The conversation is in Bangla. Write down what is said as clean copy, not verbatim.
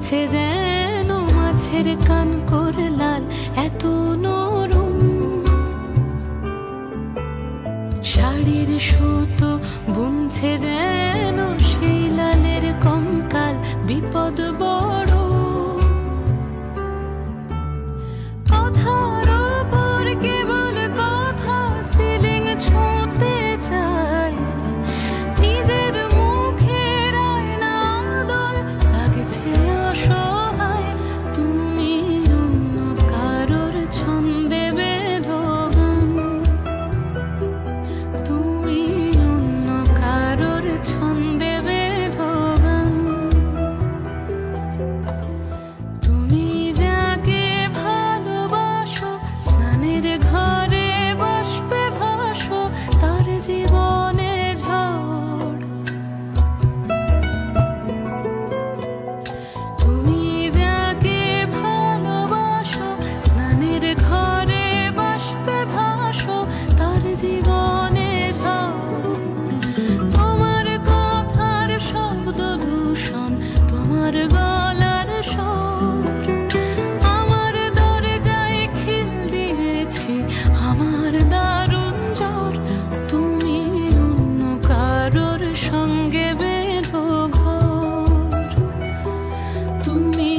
আছে যেন মাছের কান করে লাল, এত নরম শাড়ির সুতো বুনছে যেন সেই লালের কঙ্কাল, বিপদ বড় কথার উপর কেবল কথা, সিলিং ছুঁতে চায় নিজের মুখের আয়না দল, লাগছে অসহায় তুমি অন্য কারোর ছন্দে বেঁধো গান, তুমি অন্য কারোর ছন্দে বেঁধো গান। তুমি যাকে ভালোবাসো স্নানের ঘরে বাষ্পে ভাসো, তার জীবনে ঝড়। তুমি যাকে ভালোবাসো স্নানের ঘরে বাষ্পে ভাসো, তার জীবনে ঝড়। তোমার কথার শব্দ দূষণ, তোমার গলার স্বর, আমার দরজায় খিল দিয়েছি আমার দারুণ জ্বর। তুমি অন্য কারোর সঙ্গে বেঁধো ঘর, তুমি